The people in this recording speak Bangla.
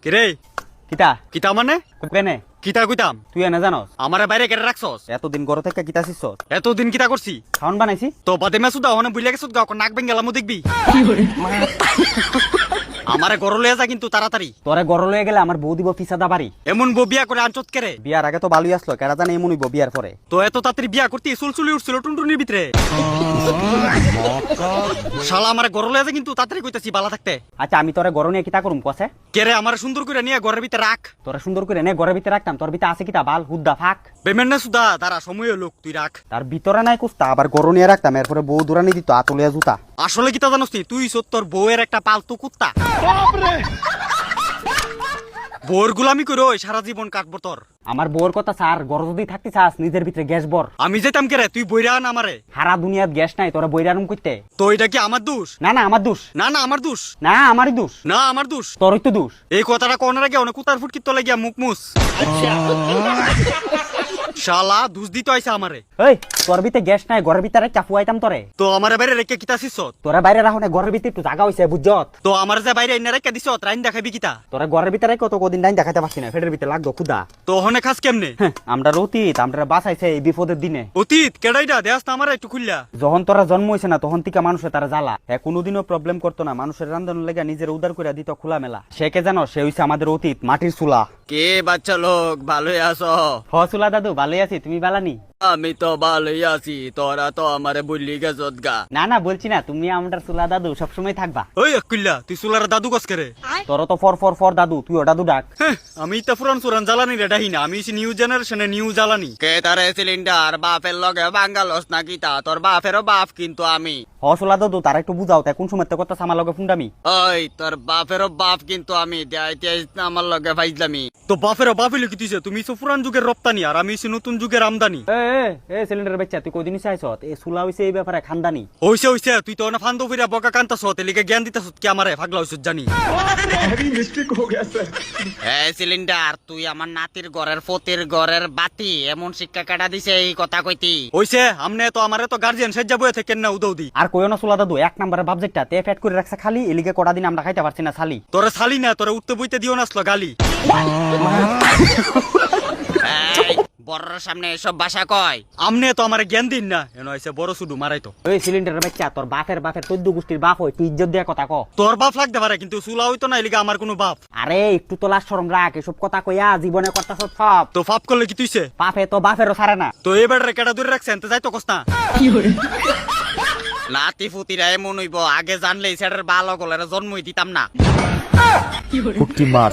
কিরে কিতা কিতা মানে কেনে কিতা কইতাম তুই এনে জানস আমারে বাইরে কেটে রাখছস এতদিন ঘর থেকে কিতা শিখছ এতদিন কিতা করছি খাওন বানাইছি তো বাদে মেসুদা ওখানে বুইলা গেছত গা নাক বেঙ্গেলামো দেখবি আমারে গরু লয়ে যা কিন্তু তাড়াতাড়ি তোরে ঘর লয়ে গেলে আমার বউ দিব ফিসাদা বাড়ি এমন বউ বিয়া করে আনচত কেরে বিয়ার আগে তো ভালোই আসলো কেরা জানে এমন হইব বিয়ার পরে তো এত তাড়াতাড়ি বিয়া করতে চুলচুলি উঠছিল টুনটুনির ভিতরে শালা আমারে গরু লয়ে যা কিন্তু তাড়াতাড়ি কইতাছি বালা থাকতে আচ্ছা আমি তোরে ঘর নিয়ে কিতা করুম কসে কেরে আমারে সুন্দর করে নিয়ে ঘরের ভিতরে রাখ তোরে সুন্দর করে নে ঘরের ভিতরে রাখতাম তোর ভিতরে আছে কিতা বাল হুদ্দা ফাঁক পেমেন্ট না সুদা তারা সময় লোক তুই রাখ তার ভিতরে নাই কুস্তা আবার ঘর নিয়ে রাখতাম এরপরে বউ দূরানি দিত আতলিয়া জুতা আসলে কিতা জানোস নি তুই তোর বউয়ের একটা পালতু কুত্তা বউর গুলামি করে সারা জীবন কাটবো তোর আমার বউর কথা স্যার ঘর যদি থাকতে চাস নিজের ভিতরে গ্যাস বর আমি যেতাম কেরে তুই বইরা আন আমারে সারা দুনিয়াত গ্যাস নাই তোরা বইরানুম করতে তো এটা কি আমার দোষ না না আমার দোষ না না আমার দোষ না আমারই দোষ না আমার দোষ তোরই তো দোষ এই কথাটা কোনের আগে অনেক কুতার ফুটকিত লাগিয়া মুখ মুস শালা দোষ দিতে আইসা আমারে এই তোর ভিতরে গ্যাস নাই ঘরের ভিতরে চাপু আইতাম তোরে তো আমারে বাইরে রেখে কিতা শিস তোরা বাইরে রাখো না ঘরের ভিতরে একটু জায়গা হইছে বুঝছত তো আমার যে বাইরে এনে রেখে দিছ রাইন দেখাবি কিতা তোরা ঘরের ভিতরে কত কদিন ডাইন দেখাতে পারছি না ফেটের ভিতরে লাগতো খুদা তো ওখানে খাস কেমনে আমরা অতীত আমরা বাঁচাইছে এই বিপদের দিনে অতীত কেডাইডা দেয়াস না আমারে একটু খুললা যখন তোরা জন্ম হয়েছে না তখন থেকে মানুষের তারা জ্বালা কোনোদিনও প্রবলেম করতো না মানুষের রান্ধন লেগে নিজের উদার করে দিত খোলা মেলা সে কে জানো সে হইছে আমাদের অতীত মাটির চুলা কে বাচ্চা লোক ভালোই আছো হ চুলা দাদু ভালোই আছি তুমি বালানি আমি তো ভালোই আছি তোরা তো আমারে বললি গেছত গা না না বলছি না তুমি আমার চুলা দাদু সবসময় থাকবা ওই কুল্লা তুই সুলার দাদু কস করে তোর তো ফর ফর ফর দাদু তুই ও দাদু ডাক আমি তো পুরান সুরান জ্বালানি রে ডাহি না আমি নিউ জেনারেশনে নিউ জ্বালানি কে তারে সিলিন্ডার বাপের লগে বাঙ্গালস নাকি তা তোর বাপেরও বাপ কিন্তু আমি হ চুলা দাদু তারা একটু বুঝাও তাই কোন সময় কথা আমার লগে ফুন্ডামি ওই তোর বাপেরও বাপ কিন্তু আমি দেয়াইতে আমার লগে ফাইজলামি তো বাপেরও বাপ হইলে কি তুইছে তুমি তো পুরান যুগের রপ্তানি আর আমি নতুন যুগের আমদানি এ সিলিন্ডার বেচা তুই কদিনই চাইছ এই চুলা হইছে এই ব্যাপারে খানদানি হইছে হইছে তুই তো না ফান্দো ফিরা বকা কান্তাছ তেলিকে জ্ঞান দিতাছ কি আমারে পাগলা হইছ জানি এই সিলিন্ডার তুই আমার নাতির ঘরের ফতির ঘরের বাতি এমন শিক্ষা কাটা দিছে এই কথা কইতি হইছে আমনে তো আমারে তো গার্জিয়ান সেজ্জা বয়ে থাকেন না উদৌদি আর কইও না চুলা দাদু এক নম্বরের বাবজেটটা তে ফ্যাট করে রাখছে খালি এলিগে কটা দিন আমরা খাইতে পারছি না খালি তোরে ছালি না তোরে উঠতে বইতে দিও না আসলো গালি বড়র সামনে এসব ভাষা কয় আমনে তো আমারে জ্ঞান দিন না এনো আইছে বড় শুধু মারাই তো ওই সিলিন্ডার বেচা তোর বাপের 14 গোষ্ঠীর বাপ হই তুই ইজ্জত দিয়া কথা ক তোর বাপ লাগতে পারে কিন্তু চুলা হইতো না এলিগা আমার কোনো বাপ আরে একটু তো লাজ শরম রাখ এসব কথা কইয়া জীবনে করতাছ সব তো ফাপ করলে কি তুইছে পাপে তো বাপেরও ছাড়ে না তো এবার রেকাটা দূরে রাখছে এনতে যাই তো কস না নাতি ফুতিরা এমন হইব আগে জানলে সেটার ভালো গলের জন্মই দিতাম না ফুটকি মাছ